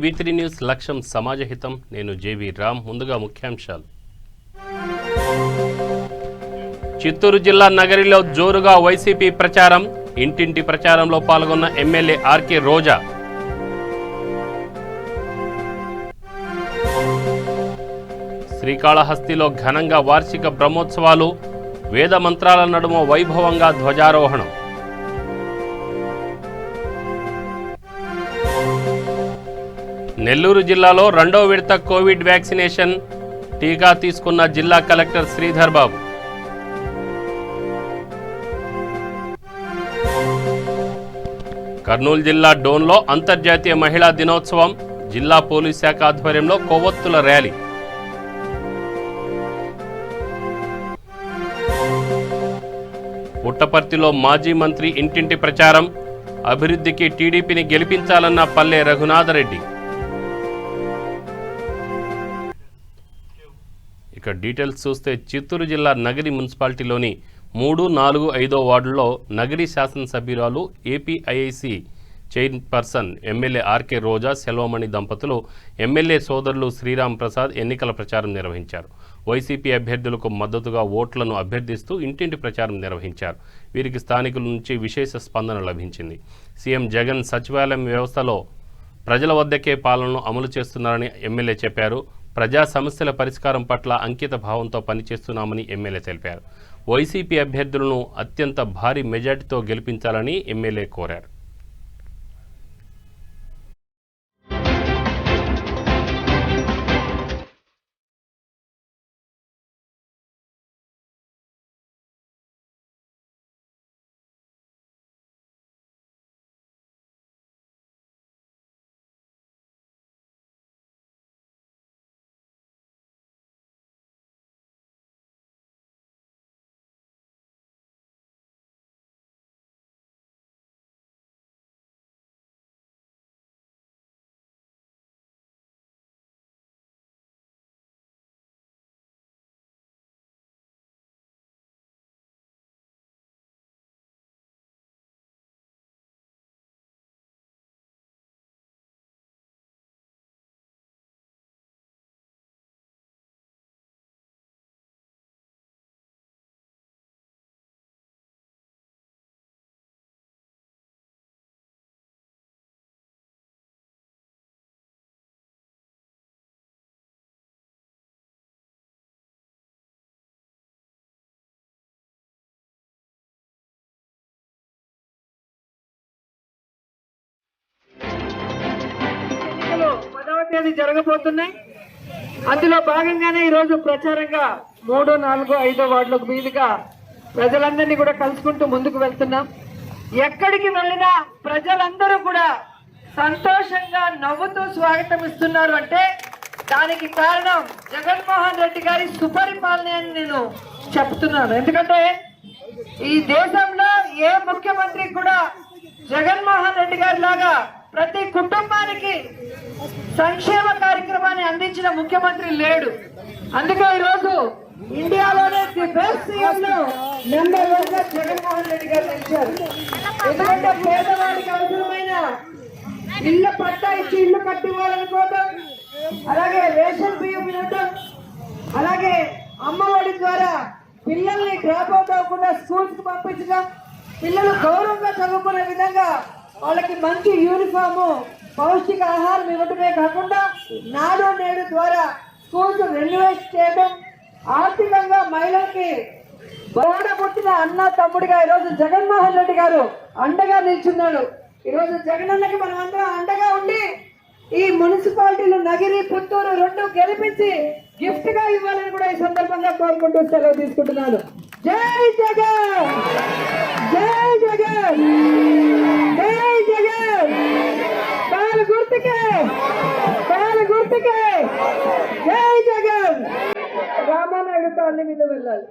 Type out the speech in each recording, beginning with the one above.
V3 news లక్ష్యం సమాజహితం. నేను JV Ram. ముందుగా ముఖ్యాంశాలు. చిత్తూరు జిల్లా నగరిలో జోరుగా వైసీపీ ప్రచారం. ఇంటింటి ప్రచారంలో పాల్గొన్న ఎమ్మెల్యే ఆర్కే రోజా. శ్రీకాళహస్తిలో ఘనంగా వార్షిక బ్రహ్మోత్సవాలు. వేద మంత్రాల నడుమ వైభవంగా ధ్వజారోహణం. నెల్లూరు జిల్లాలో రెండో విడత కోవిడ్ వ్యాక్సినేషన్. టీకా తీసుకున్న జిల్లా కలెక్టర్ శ్రీధర్ బాబు. కర్నూలు జిల్లా డోన్లో అంతర్జాతీయ మహిళా దినోత్సవం. జిల్లా పోలీస్ శాఖ ఆధ్వర్యంలో కొవ్వొత్తుల ర్యాలీ. పుట్టపర్తిలో మాజీ మంత్రి ఇంటింటి ప్రచారం. అభివృద్ధికి టీడీపీని గెలిపించాలన్న పల్లె రఘునాథరెడ్డి. ఇక డీటెయిల్స్ చూస్తే చిత్తూరు జిల్లా నగరి మున్సిపాలిటీలోని 3, 4, 5 వార్డుల్లో నగరి శాసనసభ్యురాలు APIIC chairperson MLA RK Roja, Selvamani దంపతులు ఎమ్మెల్యే సోదరులు శ్రీరామ్ ప్రసాద్ ఎన్నికల ప్రచారం నిర్వహించారు. వైసీపీ అభ్యర్థులకు మద్దతుగా ఓట్లను అభ్యర్థిస్తూ ఇంటింటి ప్రచారం నిర్వహించారు. వీరికి స్థానికుల నుంచి విశేష స్పందన లభించింది. సీఎం జగన్ సచివాలయం వ్యవస్థలో ప్రజల వద్దకే పాలనను అమలు చేస్తున్నారని ఎమ్మెల్యే చెప్పారు. ప్రజా సమస్యల పరిష్కారం పట్ల అంకిత భావంతో పనిచేస్తున్నామని ఎమ్మెల్యే తెలిపారు. వైసీపీ అభ్యర్థులను అత్యంత భారీ మెజార్టీతో గెలిపించాలని ఎమ్మెల్యే కోరారు. తేదీ జరగబోతున్నాయి. అందులో భాగంగానే ఈరోజు ప్రచారంగా 3, 4, 5 వార్డులకు మీదుగా ప్రజలందరినీ కూడా కలుసుకుంటూ ముందుకు వెళ్తున్నాం. ఎక్కడికి వెళ్ళినా ప్రజలందరూ కూడా సంతోషంగా నవ్వుతూ స్వాగతం ఇస్తున్నారు అంటే దానికి కారణం జగన్మోహన్ రెడ్డి గారి సుపరిపాలన అని నేను చెప్తున్నాను. ఎందుకంటే ఈ దేశంలో ఏ ముఖ్యమంత్రి కూడా జగన్మోహన్ రెడ్డి గారి లాగా ప్రతి కుటుంబానికి సంక్షేమ కార్యక్రమాన్ని అందించిన ముఖ్యమంత్రి లేడు. అందుకే ఈరోజు ఇండియాలోనే ది బెస్ట్ సీఎం నెంబర్ 1 గా జగన్మోహన్ రెడ్డి గారు నిలిచారు. ఎందుకంటే పేదవాడికి అవసరమైన ఇళ్ల పట్టా ఇచ్చి ఇల్లు కట్టివ్వాలనుకోవడం, అలాగే రేషన్ బియ్యం ఇవ్వడం, అలాగే అమ్మఒడి ద్వారా పిల్లల్ని డ్రాప్ అవుట్ అవ్వకుండా స్కూల్స్ కి పంపించడం, పిల్లలు గౌరవంగా చదువుకునే విధంగా వాళ్ళకి మంచి యూనిఫాము, పౌష్టిక ఆహారం ఇవ్వడమే కాకుండా నాడు నేడు ద్వారా స్కూల్స్ రెన్యువేట్ చేయడం, ఆర్థికంగా మహిళలకి పుట్టిన అన్న తమ్ముడిగా ఈరోజు జగన్మోహన్ రెడ్డి గారు అండగా నిల్చున్నాడు. ఈరోజు జగనన్నకి మనం అందరం అండగా ఉండి ఈ మున్సిపాలిటీలు నగిరి, పుత్తూరు 2 గెలిపించి గిఫ్ట్ గా ఇవ్వాలని కూడా ఈ సందర్భంగా కోరుకుంటూ సెలవు తీసుకుంటున్నాను. జై జగన్, జై జగన్, జై జగన్. పాలు గుర్తుకే, పాలు గుర్తుకే, జై జగన్. రామానాయుడు కాలనీ మీద వెళ్ళాలి.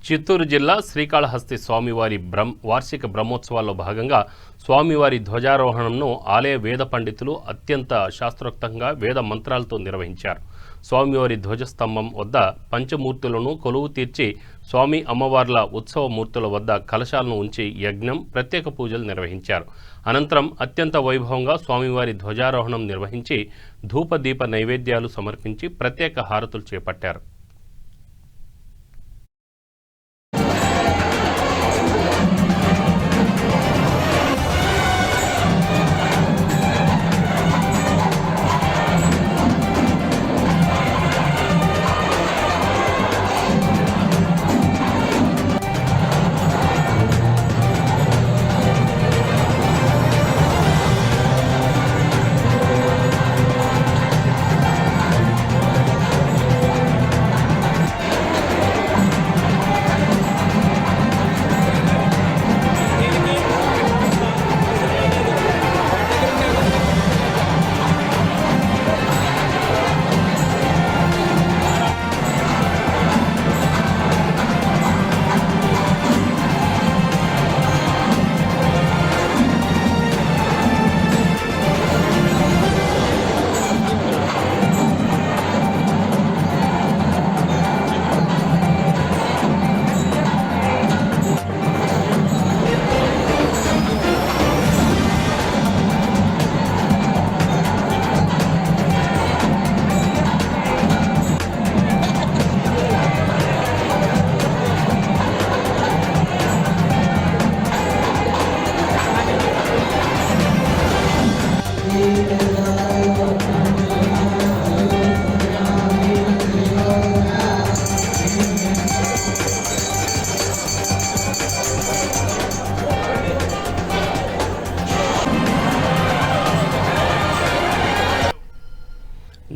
చిత్తూరు జిల్లా శ్రీకాళహస్తి స్వామివారి వార్షిక బ్రహ్మోత్సవాల్లో భాగంగా స్వామివారి ధ్వజారోహణంను ఆలయ వేద పండితులు అత్యంత శాస్త్రోక్తంగా వేద మంత్రాలతో నిర్వహించారు. స్వామివారి ధ్వజస్తంభం వద్ద పంచమూర్తులను కొలువు తీర్చి స్వామి అమ్మవార్ల ఉత్సవ మూర్తుల వద్ద కలశాలను ఉంచి యజ్ఞం, ప్రత్యేక పూజలు నిర్వహించారు. అనంతరం అత్యంత వైభవంగా స్వామివారి ధ్వజారోహణం నిర్వహించి ధూపదీప నైవేద్యాలు సమర్పించి ప్రత్యేక హారతులు చేపట్టారు.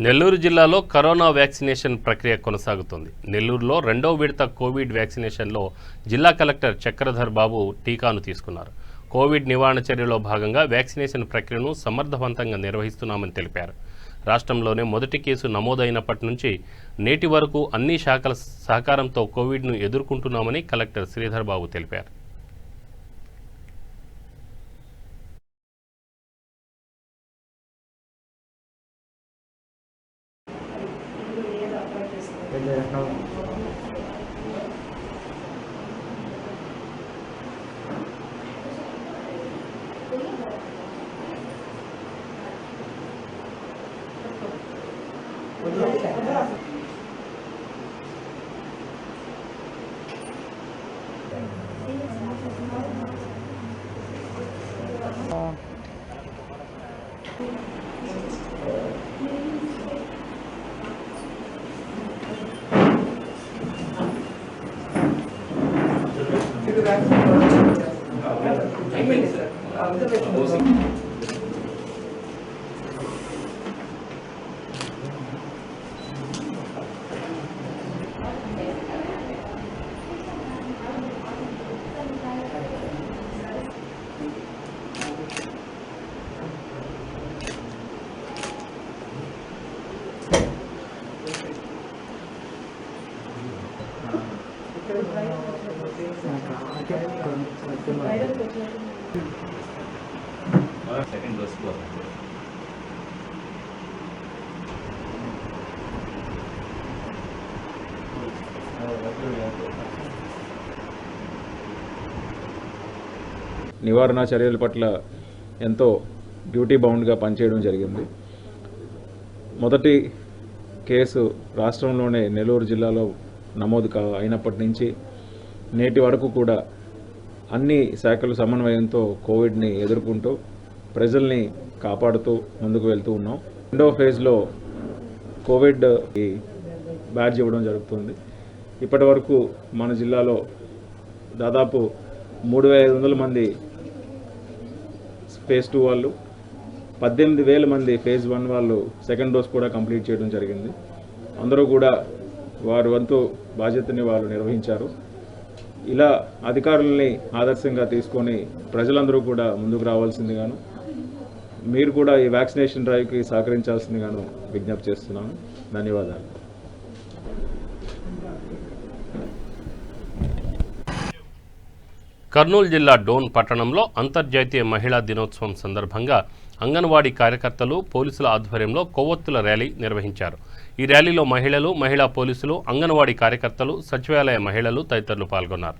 నెల్లూరు జిల్లాలో కరోనా వ్యాక్సినేషన్ ప్రక్రియ కొనసాగుతుంది. నెల్లూరులో 2వ విడత కోవిడ్ వ్యాక్సినేషన్లో జిల్లా కలెక్టర్ చక్రధర్ బాబు టీకాను తీసుకున్నారు. కోవిడ్ నివారణ చర్యలో భాగంగా వ్యాక్సినేషన్ ప్రక్రియను సమర్థవంతంగా నిర్వహిస్తున్నామని తెలిపారు. రాష్ట్రంలోనే మొదటి కేసు నమోదైనప్పటి నుంచి నేటి వరకు అన్ని శాఖల సహకారంతో కోవిడ్ను ఎదుర్కొంటున్నామని కలెక్టర్ శ్రీధర్ బాబు తెలిపారు. సెకండ్ డోస్ నివారణ చర్యల పట్ల ఎంతో డ్యూటీ బౌండ్గా పనిచేయడం జరిగింది. మొదటి కేసు రాష్ట్రంలోనే నెల్లూరు జిల్లాలో నమోదు అయినప్పటి నుంచి నేటి వరకు కూడా అన్ని శాఖల సమన్వయంతో కోవిడ్ని ఎదుర్కొంటూ ప్రజల్ని కాపాడుతూ ముందుకు వెళ్తూ ఉన్నాం. 2వ ఫేజ్లో కోవిడ్ బ్యాడ్జ్ ఇవ్వడం జరుగుతుంది. ఇప్పటి వరకు మన జిల్లాలో దాదాపు 3,500 మంది ఫేజ్ 2 వాళ్ళు, 18,000 మంది ఫేజ్ 1 వాళ్ళు సెకండ్ డోస్ కూడా కంప్లీట్ చేయడం జరిగింది. అందరూ కూడా వారి వంతు బాధ్యతని వాళ్ళు నిర్వహించారు. ఇలా అధికారుల్ని ఆదర్శంగా తీసుకొని ప్రజలందరూ కూడా ముందుకు రావాల్సిందిగాను, మీరు కూడా ఈ వ్యాక్సినేషన్ డ్రైవ్కి సహకరించాల్సిందిగాను విజ్ఞప్తి చేస్తున్నాను. ధన్యవాదాలు. కర్నూలు జిల్లా డోన్ పట్టణంలో అంతర్జాతీయ మహిళా దినోత్సవం సందర్భంగా అంగన్వాడీ కార్యకర్తలు పోలీసుల ఆధ్వర్యంలో కొవ్వొత్తుల ర్యాలీ నిర్వహించారు. ఈ ర్యాలీలో మహిళలు, మహిళా పోలీసులు, అంగన్వాడీ కార్యకర్తలు, సచివాలయ మహిళలు తదితరులు పాల్గొన్నారు.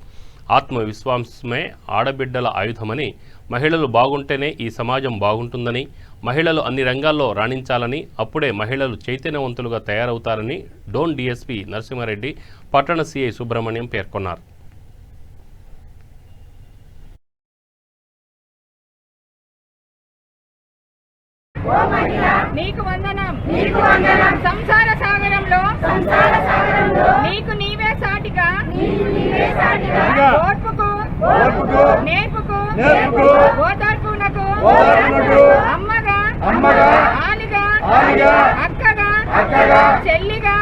ఆత్మవిశ్వాసమే ఆడబిడ్డల ఆయుధమని, మహిళలు బాగుంటేనే ఈ సమాజం బాగుంటుందని, మహిళలు అన్ని రంగాల్లో రాణించాలని, అప్పుడే మహిళలు చైతన్యవంతులుగా తయారవుతారని డోన్ డీఎస్పీ నరసింహారెడ్డి, పట్టణ సీఐ సుబ్రహ్మణ్యం పేర్కొన్నారు. నీకు వందనం సంసార సాగరంలో నీకు నీవే సాటిగా ఓర్పుకు నేర్పుకు ఓదార్పునకు అమ్మగా ఆలిగా అక్కగా చెల్లిగా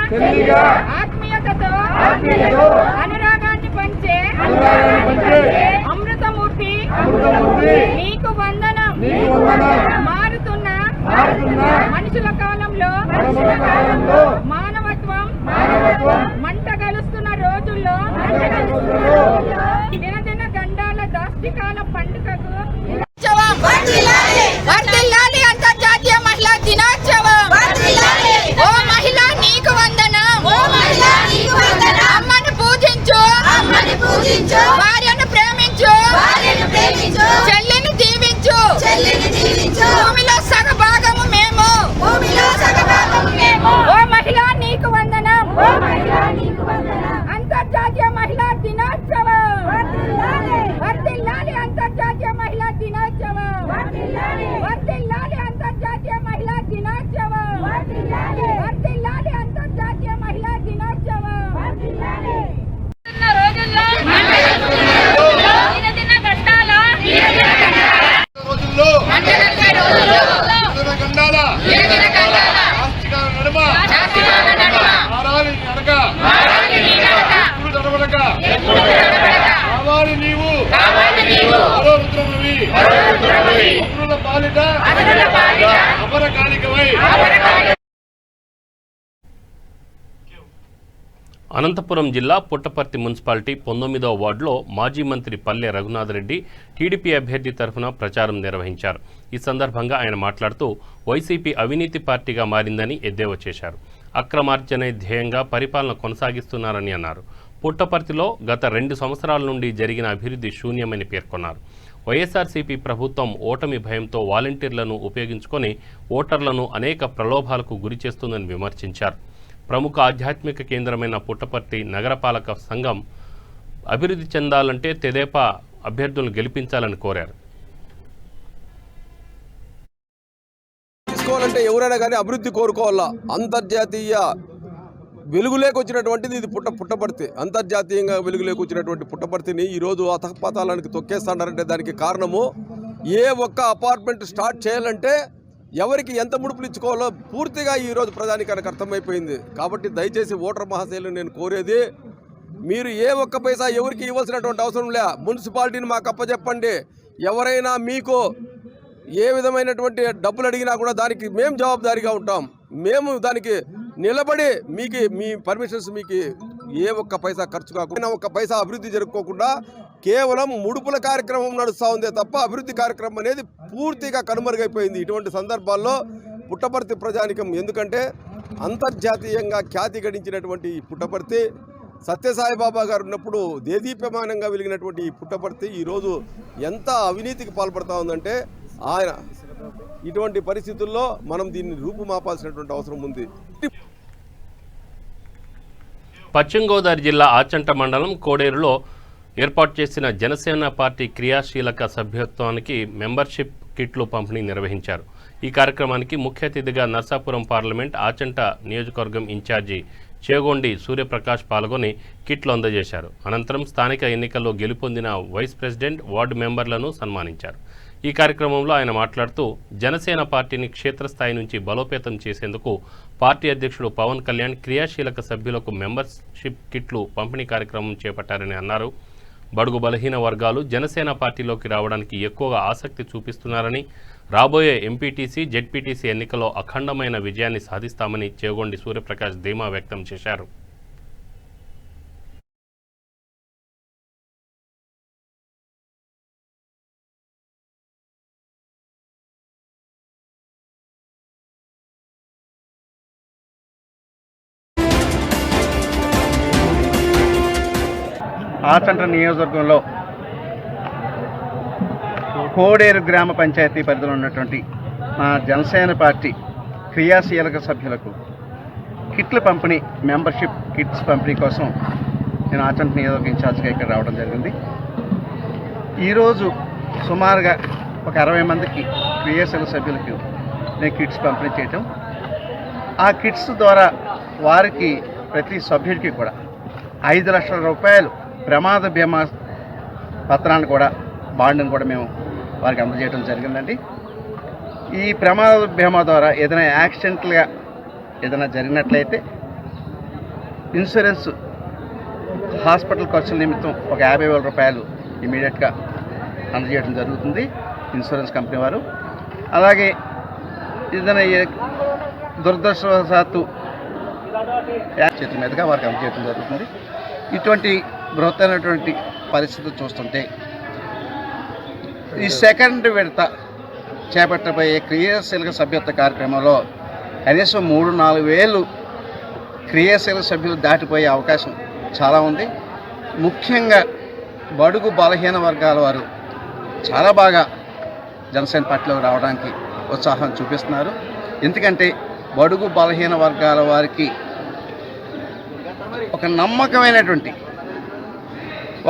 ఆత్మీయతతో అనురాగాన్ని పంచే అమృతమూర్తి నీకు వందనం. మారుతున్న మనుషుల కాలంలో మానవత్వం మంట కలుస్తున్న రోజుల్లో దినదిన గండాల దాష్టికాల పండుగకు వర్ధిల్లాలి అంతర్జాతీయ మహిళా దినోత్సవం. ఓ మహిళ నీకు వందనం. అమ్మను పూజించు, భార్యను ప్రేమించు, చెల్లిని దీవించు. భూమిలో సగభాగము మేము. ఓ మహిళ నీకు వందనం. అంతర్జాతీయ మహిళా దినోత్సవం. వర్ధిల్లాలి అంతర్జాతీయ మహిళా దినోత్సవం. వర్ధిల్లాలి అంతర్జాతీయ మహిళా దినోత్సవం. వర్ధిల్లాలి అంతర్జాతీయ మహిళా దినోత్సవం. రోజుల్లో దినదిన గండాల అనంతపురం జిల్లా పుట్టపర్తి మున్సిపాలిటీ 19వ వార్డులో మాజీ మంత్రి పల్లె రఘునాథరెడ్డి టీడీపీ అభ్యర్థి తరఫున ప్రచారం నిర్వహించారు. ఈ సందర్భంగా ఆయన మాట్లాడుతూ వైసీపీ అవినీతి పార్టీగా మారిందని ఎద్దేవా చేశారు. అక్రమార్జనే ధ్యేయంగా పరిపాలన కొనసాగిస్తున్నారని అన్నారు. పుట్టపర్తిలో గత 2 సంవత్సరాల నుండి జరిగిన అభివృద్ధి శూన్యమని పేర్కొన్నారు. వైఎస్ఆర్సీపీ ప్రభుత్వం ఓటమి భయంతో వాలంటీర్లను ఉపయోగించుకొని ఓటర్లను అనేక ప్రలోభాలకు గురిచేస్తుందని విమర్శించారు. ప్రముఖ ఆధ్యాత్మిక కేంద్రమైన పుట్టపర్తి నగరపాలక సంఘం అభివృద్ధి చెందాలంటే తెదేపా అభ్యర్థులను గెలిపించాలని కోరారు. తీసుకోవాలంటే ఎవరైనా కానీ అభివృద్ధి కోరుకోవాలా. అంతర్జాతీయ వెలుగులోకి వచ్చినటువంటిది ఇది పుట్టపర్తి. అంతర్జాతీయంగా వెలుగులోకి వచ్చినటువంటి పుట్టపర్తిని ఈరోజు అతపాతాలానికి తొక్కేస్తాడారంటే దానికి కారణము ఏ ఒక్క అపార్ట్మెంట్ స్టార్ట్ చేయాలంటే ఎవరికి ఎంత ముడుపులు ఇచ్చుకోవాలో పూర్తిగా ఈరోజు ప్రజానికానికి అర్థమైపోయింది. కాబట్టి దయచేసి ఓటర్ మహాశయులు నేను కోరేది, మీరు ఏ ఒక్క పైసా ఎవరికి ఇవ్వాల్సినటువంటి అవసరం లే. మున్సిపాలిటీని మాకు అప్పచెప్పండి. ఎవరైనా మీకు ఏ విధమైనటువంటి డబ్బులు అడిగినా కూడా దానికి మేము జవాబుదారీగా ఉంటాం. మేము దానికి నిలబడి మీకు మీ పర్మిషన్స్ మీకు ఏ ఒక్క పైసా ఖర్చు కాకుండా, ఒక్క పైసా అభివృద్ధి జరుపుకోకుండా కేవలం ముడుపుల కార్యక్రమం నడుస్తూ ఉందే తప్ప అభివృద్ధి కార్యక్రమం అనేది పూర్తిగా కనుమరుగైపోయింది. ఇటువంటి సందర్భాల్లో పుట్టపర్తి ప్రజానికం, ఎందుకంటే అంతర్జాతీయంగా ఖ్యాతి గడించినటువంటి ఈ పుట్టపర్తి, సత్యసాయిబాబా గారు ఉన్నప్పుడు దేదీప్యమానంగా వెలిగినటువంటి ఈ పుట్టపర్తి ఈరోజు ఎంత అవినీతికి పాల్పడుతూ ఉందంటే ఆయన ఇటువంటి పరిస్థితుల్లో మనం దీన్ని రూపుమాపాల్సినటువంటి అవసరం ఉంది. పశ్చిమ గోదావరి జిల్లా ఆచంట మండలం కోడేరులో ఏర్పాటు చేసిన జనసేన పార్టీ క్రియాశీలక సభ్యత్వానికి మెంబర్షిప్ కిట్లు పంపిణీ నిర్వహించారు. ఈ కార్యక్రమానికి ముఖ్య అతిథిగా నర్సాపురం పార్లమెంట్ ఆచంట నియోజకవర్గం ఇన్ఛార్జి చేగొండి సూర్యప్రకాష్ పాల్గొని కిట్లు అందజేశారు. అనంతరం స్థానిక ఎన్నికల్లో గెలుపొందిన వైస్ ప్రెసిడెంట్, వార్డు మెంబర్లను సన్మానించారు. ఈ కార్యక్రమంలో ఆయన మాట్లాడుతూ జనసేన పార్టీని క్షేత్రస్థాయి నుంచి బలోపేతం చేసేందుకు పార్టీ అధ్యక్షుడు పవన్ కళ్యాణ్ క్రియాశీలక సభ్యులకు మెంబర్షిప్ కిట్లు పంపిణీ కార్యక్రమం చేపట్టారని అన్నారు. బడుగు బలహీన వర్గాలు జనసేన పార్టీలోకి రావడానికి ఎక్కువగా ఆసక్తి చూపిస్తున్నారని, రాబోయే ఎంపీటీసీ, జెడ్పీటీసీ ఎన్నికల్లో అఖండమైన విజయాన్ని సాధిస్తామని చేగొండి సూర్యప్రకాష్ ధీమా వ్యక్తం చేశారు. ఆచంట నియోజకవర్గంలో కోడేరు గ్రామ పంచాయతీ పరిధిలో ఉన్నటువంటి మా జనసేన పార్టీ క్రియాశీలక సభ్యులకు కిట్ల పంపిణీ, మెంబర్షిప్ కిట్స్ పంపిణీ కోసం నేను ఆచంట నియోజకవర్గ ఇన్ఛార్జ్గా ఇక్కడ రావడం జరిగింది. ఈరోజు సుమారుగా ఒక 60 మందికి క్రియాశీలక సభ్యులకు నేను కిట్స్ పంపిణీ చేయటం, ఆ కిట్స్ ద్వారా వారికి ప్రతి సభ్యుడికి కూడా 5 లక్షల రూపాయలు ప్రమాద బీమా పత్రాన్ని కూడా, బాండ్ని కూడా మేము వారికి అందజేయడం జరిగిందండి. ఈ ప్రమాద బీమా ద్వారా ఏదైనా యాక్సిడెంట్గా ఏదైనా జరిగినట్లయితే ఇన్సూరెన్స్ హాస్పిటల్ ఖర్చుల నిమిత్తం ఒక 50,000 రూపాయలు ఇమీడియట్గా అందజేయడం జరుగుతుంది ఇన్సూరెన్స్ కంపెనీ వారు. అలాగే ఏదైనా దురదృష్టవశాత్తు చేతి మీదుగా వారికి అందజేయడం జరుగుతుంది. ఇటువంటి బృహత్తైనటువంటి పరిస్థితి చూస్తుంటే ఈ సెకండ్ విడత చేపట్టబోయే క్రియాశీలక సభ్యత్వ కార్యక్రమంలో కనీసం 3-4 వేలు క్రియాశీలక సభ్యులు దాటిపోయే అవకాశం చాలా ఉంది. ముఖ్యంగా బడుగు బలహీన వర్గాల వారు చాలా బాగా జనసేన పార్టీలోకి రావడానికి ఉత్సాహం చూపిస్తున్నారు. ఎందుకంటే బడుగు బలహీన వర్గాల వారికి ఒక నమ్మకమైనటువంటి,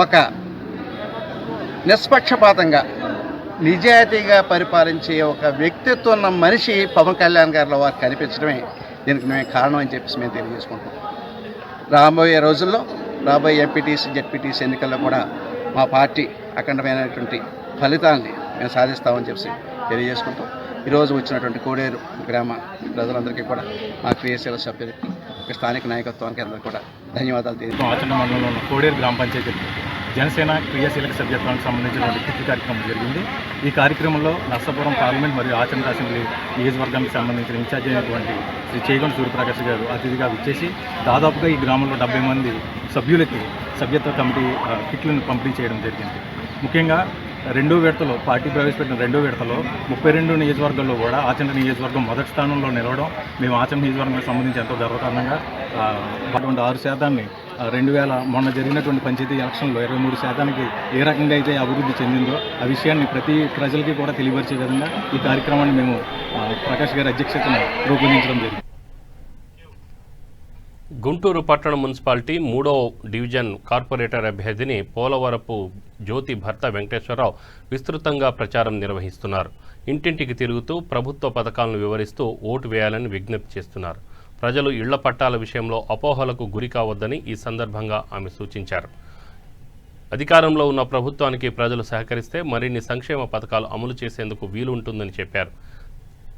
ఒక నిష్పక్షపాతంగా నిజాయితీగా పరిపాలించే ఒక వ్యక్తిత్వం ఉన్న మనిషి పవన్ కళ్యాణ్ గారిలో వారికి కనిపించడమే దీనికి మేము కారణం అని చెప్పేసి మేము తెలియజేసుకుంటాం. రాబోయే రోజుల్లో రాబోయే ఎంపీటీసీ, జెడ్పీటీసీ ఎన్నికల్లో కూడా మా పార్టీ అఖండమైనటువంటి ఫలితాన్ని మేము సాధిస్తామని చెప్పి తెలియజేసుకుంటాం. ఈరోజు వచ్చినటువంటి కోడేరు గ్రామ ప్రజలందరికీ కూడా మా క్రియాశీల సభ్యులకి, స్థానిక నాయకత్వానికి అందరికీ కూడా ధన్యవాదాలు తెలియజేస్తాం. ఆచంట మండలంలో ఉన్న కోడేరు గ్రామ పంచాయతీ జనసేన క్రియాశీలక సభ్యత్వానికి సంబంధించినటువంటి కిట్ కార్యక్రమం జరిగింది. ఈ కార్యక్రమంలో నర్సాపురం పార్లమెంట్ మరియు ఆచంట అసెంబ్లీ నియోజకవర్గానికి సంబంధించిన ఇన్ఛార్జ్ అయినటువంటి శ్రీ చేగొండ సూర్యప్రకాష్ గారు అతిథిగా విచ్చేసి దాదాపుగా ఈ గ్రామంలో 70 మంది సభ్యులకి సభ్యత్వ కమిటీ కిట్లను పంపిణీ చేయడం జరిగింది. ముఖ్యంగా 2వ విడతలో, పార్టీ ప్రవేశపెట్టిన 2వ విడతలో 32 నియోజకవర్గాల్లో కూడా ఆచంట నియోజకవర్గం మొదటి స్థానంలో నిలవడం మేము ఆచంట నియోజకవర్గానికి సంబంధించి ఎంతో గర్వకారణంగా అటువంటి 6% మొన్న జరిగినటువంటి పంచాయతీ ఎలక్షన్లో 23% ఏ రకంగా అయితే అభివృద్ధి చెందిందో ఆ విషయాన్ని ప్రతి ప్రజలకి కూడా తెలియపరిచే విధంగా ఈ కార్యక్రమాన్ని మేము ప్రకాష్ గారి అధ్యక్షతన రూపొందించడం జరిగింది. గుంటూరు పట్టణ మున్సిపాలిటీ 3వ డివిజన్ కార్పొరేటర్ అభ్యర్థిని పోలవరపు జ్యోతి భర్త వెంకటేశ్వరరావు విస్తృతంగా ప్రచారం నిర్వహిస్తున్నారు. ఇంటింటికి తిరుగుతూ ప్రభుత్వ పథకాలను వివరిస్తూ ఓటు వేయాలని విజ్ఞప్తి చేస్తున్నారు. ప్రజలు ఇళ్ల పట్టాల విషయంలో అపోహలకు గురి కావద్దని ఈ సందర్భంగా ఆమె సూచించారు. అధికారంలో ఉన్న ప్రభుత్వానికి ప్రజలు సహకరిస్తే మరిన్ని సంక్షేమ పథకాలు అమలు చేసేందుకు వీలు ఉంటుందని చెప్పారు.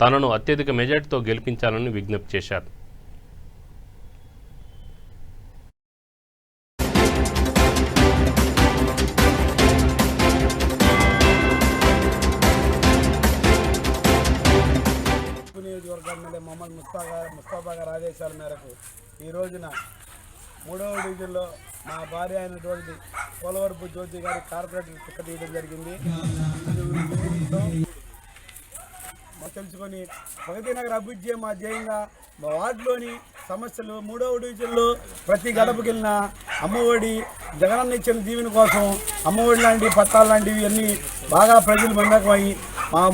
తనను అత్యధిక మెజార్టీతో గెలిపించాలని విజ్ఞప్తి చేశారు. నియోజకవర్గం ఎమ్మెల్యే మొహమ్మద్ ముస్తాఫా గారి ఆదేశాల మేరకు ఈ రోజున 3వ డివిజన్లో మా భార్య అయినటువంటి పోలవరపు జ్యోతి గారి కార్పొరేటర్ టికెట్ ఇవ్వడం జరిగింది. తెలుసుకొని ప్రగతి నగర్ అభివృద్ధి మా ధ్యేయంగా మా వార్డులోని సమస్యలు 3వ డివిజన్లో ప్రతి గడపకి వెళ్ళిన అమ్మఒడి, జగనన్న ఇచ్చిన దీవెన కోసం అమ్మఒడి లాంటి పట్టాలు లాంటివి అన్నీ బాగా ప్రజలు మమేకమయ్యి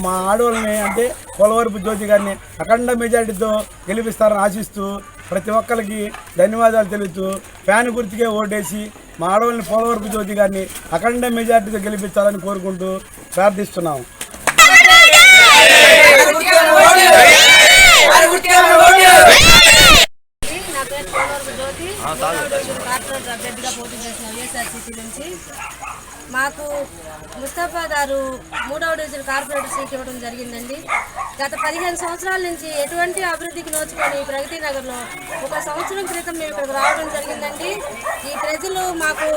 మా ఆడవాళ్ళని, అంటే పోలవరపు జ్యోతి గారిని అఖండ మెజార్టీతో గెలిపిస్తారని ఆశిస్తూ ప్రతి ఒక్కరికి ధన్యవాదాలు తెలుపుతూ ఫ్యాన్ గుర్తుకే ఓటేసి మా ఆడవాళ్ళని పోలవరపు జ్యోతి గారిని అఖండ మెజార్టీతో గెలిపించాలని కోరుకుంటూ ప్రార్థిస్తున్నాము. నా పేరు పోలవరపు జ్యోతి, కార్పొరేటర్ అభ్యర్థిగా పోటీ చేసిన వైఎస్ఆర్సీపీ నుంచి. మాకు ముస్తఫా గారు 3వ డివిజన్ కార్పొరేటర్ సీట్ ఇవ్వడం జరిగిందండి. గత 15 సంవత్సరాల నుంచి ఎటువంటి అభివృద్ధికి నోచుకొని ప్రగతి నగర్లో 1 సంవత్సరం క్రితం మేము ఇక్కడికి రావడం జరిగిందండి. ఈ ప్రజలు మాకు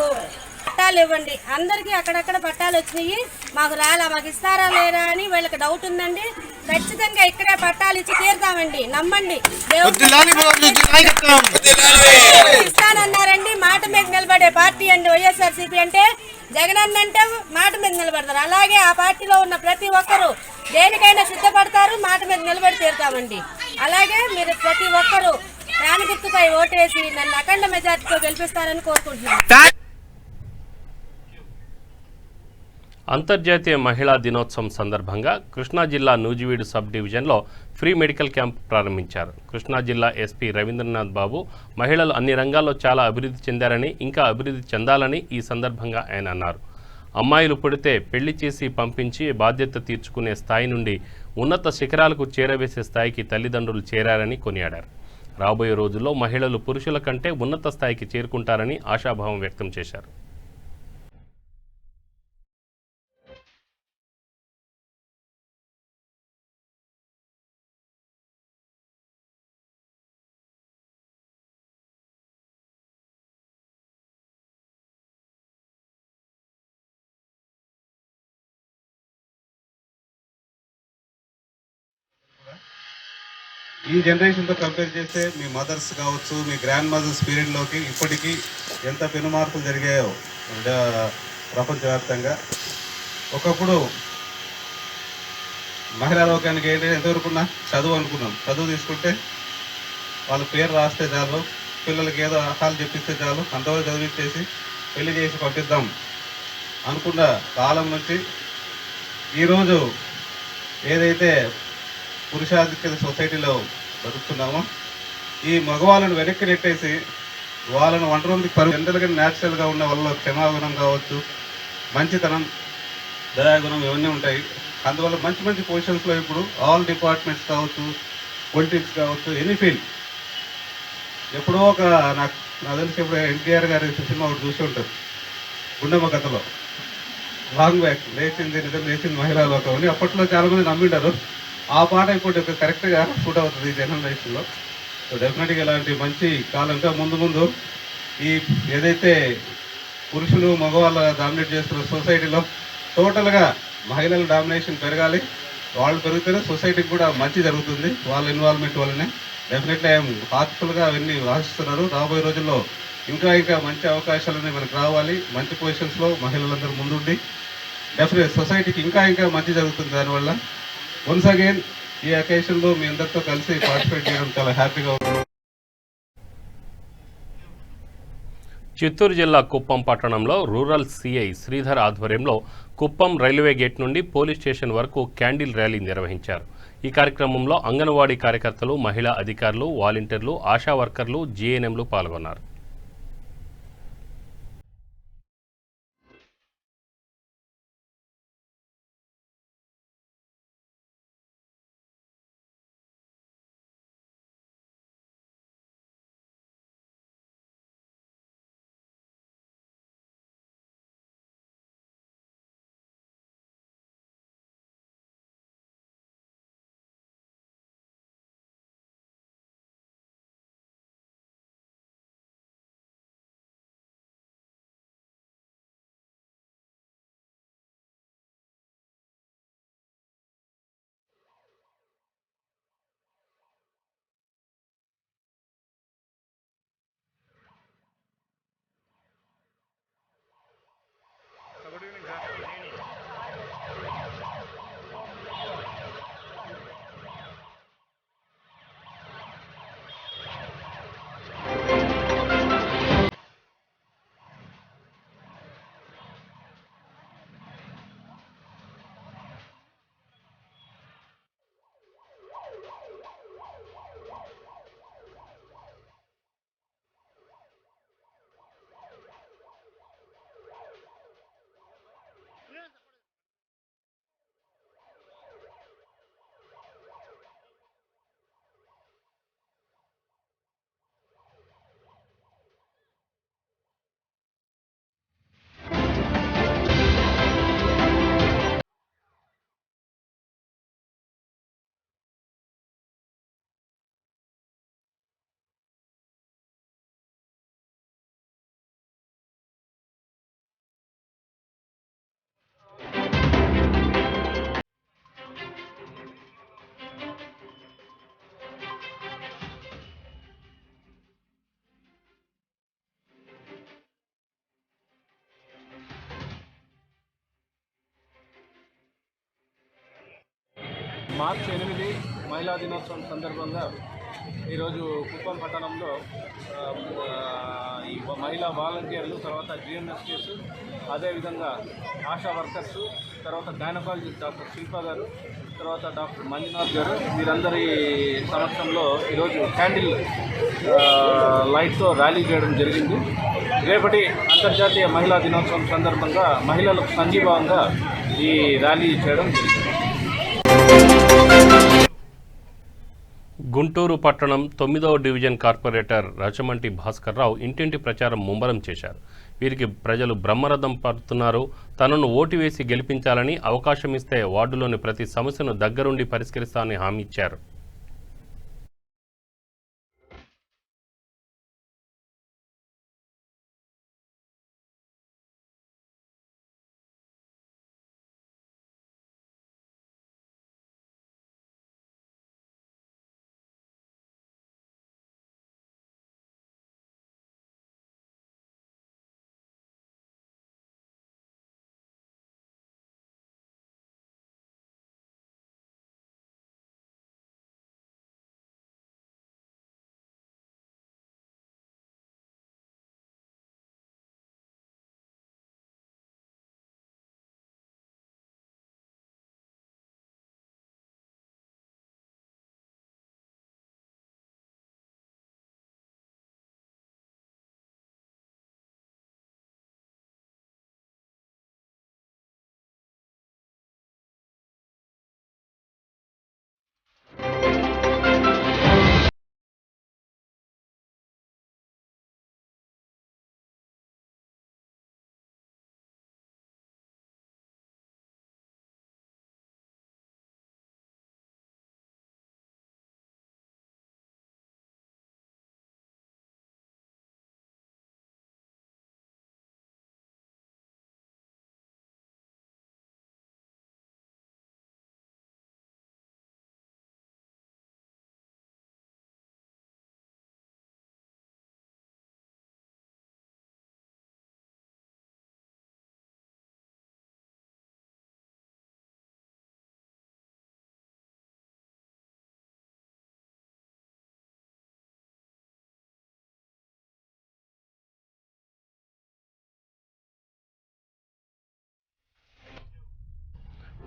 పట్టాలు ఇవ్వండి, అందరికీ అక్కడక్కడ పట్టాలు వచ్చినాయి, మాకు మాకు ఇస్తారా లేరా అని వీళ్ళకి డౌట్ ఉందండి. ఖచ్చితంగా ఇక్కడే పట్టాలు ఇచ్చి తీరుతామండి, నమ్మండి. ఇస్తానన్నారండి. మాట మీద నిలబడే పార్టీ అండి వైఎస్ఆర్సీపీ అంటే. జగనన్న అంటే మాట మీద నిలబడతారు. అలాగే ఆ పార్టీలో ఉన్న ప్రతి ఒక్కరూ దేనికైనా సిద్ధపడతారు, మాట మీద నిలబడి తీరుతామండి. అలాగే మీరు ప్రతి ఒక్కరూ ఫ్యాన్ గుర్తుపై ఓటేసి నన్ను అఖండ మెజార్టీతో గెలిపిస్తారని కోరుకుంటున్నాను. అంతర్జాతీయ మహిళా దినోత్సవం సందర్భంగా కృష్ణా జిల్లా నూజివీడు సబ్ డివిజన్లో ఫ్రీ మెడికల్ క్యాంప్ ప్రారంభించారు. కృష్ణా జిల్లా ఎస్పీ రవీంద్రనాథ్ బాబు మహిళలు అన్ని రంగాల్లో చాలా అభివృద్ధి చెందారని, ఇంకా అభివృద్ధి చెందాలని ఈ సందర్భంగా ఆయన అన్నారు. అమ్మాయిలు పుడితే పెళ్లి చేసి పంపించి బాధ్యత తీర్చుకునే స్థాయి నుండి ఉన్నత శిఖరాలకు చేరవేసే స్థాయికి తల్లిదండ్రులు చేరారని కొనియాడారు. రాబోయే రోజుల్లో మహిళలు పురుషుల కంటే ఉన్నత స్థాయికి చేరుకుంటారని ఆశాభావం వ్యక్తం చేశారు. ఈ జనరేషన్తో కంపేర్ చేస్తే మీ మదర్స్ కావచ్చు, మీ గ్రాండ్ మదర్స్ పీరియడ్లోకి ఇప్పటికీ ఎంత పెను మార్పులు జరిగాయో ప్రపంచవ్యాప్తంగా. ఒకప్పుడు మహిళా లోకానికి ఏంటంటే ఎంతవరకున్నా చదువు అనుకున్నాం. చదువు తీసుకుంటే వాళ్ళ పేరు రాస్తే చాలు, పిల్లలకి ఏదో అర్థాలు చెప్పిస్తే చాలు, అంతవరకు చదివించేసి పెళ్లి చేసి పంపిద్దాం అనుకున్న కాలం నుంచి ఈరోజు ఏదైతే పురుషాధిక్యత సొసైటీలో బతుకుతున్నామో ఈ మగవాళ్ళను వెనక్కి నెట్టేసి వాళ్ళను ఒంటరికి జనరల్గా న్యాచురల్గా ఉన్న వాళ్ళలో క్షమాగుణం కావచ్చు, మంచితనం, దయాగుణం ఇవన్నీ ఉంటాయి. అందువల్ల మంచి మంచి పొజిషన్స్లో ఇప్పుడు ఆల్ డిపార్ట్మెంట్స్ కావచ్చు, పొలిటిక్స్ కావచ్చు, ఎనీ ఫీల్డ్. ఎప్పుడో నాకు తెలిసి ఇప్పుడు ఎన్టీఆర్ గారి సినిమా ఒకటి చూసి ఉంటారు, గుండమ్మ కథలో. లాంగ్ బ్యాక్ లేచింది నిజం లేచింది మహిళా లోకం అని అప్పట్లో చాలామంది నమ్మింటారు. ఆ పాట ఇప్పుడు కరెక్ట్గా సూట్ అవుతుంది ఈ జనరేషన్లో. సో డెఫినెట్గా ఇలాంటి మంచి కాలం ఇంకా ముందు ముందు ఈ ఏదైతే పురుషులు మగవాళ్ళ డామినేట్ చేస్తున్న సొసైటీలో టోటల్గా మహిళల డామినేషన్ పెరగాలి. వాళ్ళు పెరిగితేనే సొసైటీకి కూడా మంచి జరుగుతుంది వాళ్ళ ఇన్వాల్వ్మెంట్ వల్లనే. డెఫినెట్లీ ఐఎమ్ హార్ట్ఫుల్గా అవన్నీ ఆశిస్తున్నారు. రాబోయే రోజుల్లో ఇంకా ఇంకా మంచి అవకాశాలన్నీ మనకు రావాలి. మంచి పొజిషన్స్లో మహిళలందరూ ముందుండి డెఫినెట్ సొసైటీకి ఇంకా ఇంకా మంచి జరుగుతుంది. దానివల్ల వన్స్ అగైన్ ఈ అకేషన్లో మీ అందరితో కలిసి పార్టిసిపేట్ చేయడం చాలా హ్యాపీగా ఉంది. చిత్తూరు జిల్లా కుప్పం పట్టణంలో రూరల్ సిఐ శ్రీధర్ ఆధ్వర్యంలో కుప్పం రైల్వే గేట్ నుండి పోలీస్ స్టేషన్ వరకు క్యాండిల్ ర్యాలీ నిర్వహించారు. ఈ కార్యక్రమంలో అంగన్వాడీ కార్యకర్తలు, మహిళా అధికారులు, వాలంటీర్లు, ఆశా వర్కర్లు, జీఎన్ఎంలు పాల్గొన్నారు. మార్చి 8 మహిళా దినోత్సవం సందర్భంగా ఈరోజు కుప్పం పట్టణంలో ఈ మహిళా వాలంటీర్లు, తర్వాత జిఎంఎస్కేస్, అదేవిధంగా ఆశా వర్కర్సు, తర్వాత గైనకాలజిస్ట్ డాక్టర్ శిల్ప గారు, తర్వాత డాక్టర్ మంజునాథ్ గారు, వీరందరి సమక్షంలో ఈరోజు క్యాండిల్ లైట్తో ర్యాలీ చేయడం జరిగింది. రేపటి అంతర్జాతీయ మహిళా దినోత్సవం సందర్భంగా మహిళలకు సంఘీభావంగా ఈ ర్యాలీ చేయడం జరిగింది. గుంటూరు పట్టణం 9వ డివిజన్ కార్పొరేటర్ రచమంటి భాస్కర్రావు ఇంటింటి ప్రచారం ముమ్మరం చేశారు. వీరికి ప్రజలు బ్రహ్మరథం పడుతున్నారు. తనను ఓటు వేసి గెలిపించాలని, అవకాశం ఇస్తే వార్డులోని ప్రతి సమస్యను దగ్గరుండి పరిష్కరిస్తానని హామీ ఇచ్చారు.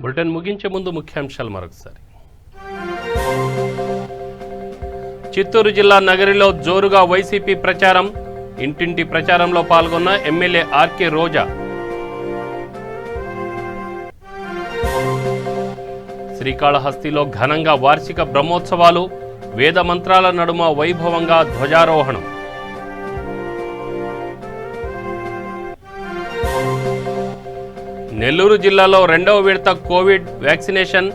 బులెటిన్ ముగించే ముందు ముఖ్యాంశాలు మరొకసారి. చిత్తూరు జిల్లా నగరిలో జోరుగా వైసీపీ ప్రచారం. ఇంటింటి ప్రచారంలో పాల్గొన్న ఎమ్మెల్యే ఆర్కే రోజా. శ్రీకాళహస్తిలో ఘనంగా వార్షిక బ్రహ్మోత్సవాలు. వేద మంత్రాల నడుమ వైభవంగా ధ్వజారోహణం. నెల్లూరు జిల్లాలో 2వ విడత కోవిడ్ వ్యాక్సినేషన్.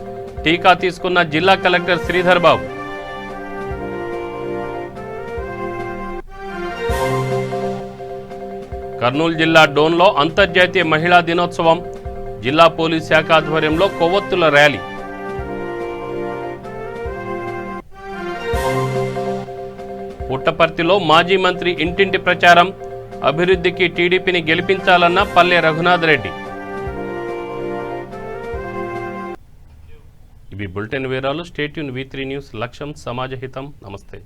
టీకా తీసుకున్న జిల్లా కలెక్టర్ శ్రీధర్ బాబు. కర్నూలు జిల్లా డోన్లో అంతర్జాతీయ మహిళా దినోత్సవం. జిల్లా పోలీస్ శాఖ ఆధ్వర్యంలో కొవ్వొత్తుల ర్యాలీ. పుట్టపర్తిలో మాజీ మంత్రి ఇంటింటి ప్రచారం. అభివృద్ధికి టీడీపీని గెలిపించాలన్న పల్లె రఘునాథ్ రెడ్డి. ఇవి బులెటిన్ వివరాలు. Stay tune V3 news. లక్ష్యం సమాజహితం. నమస్తే.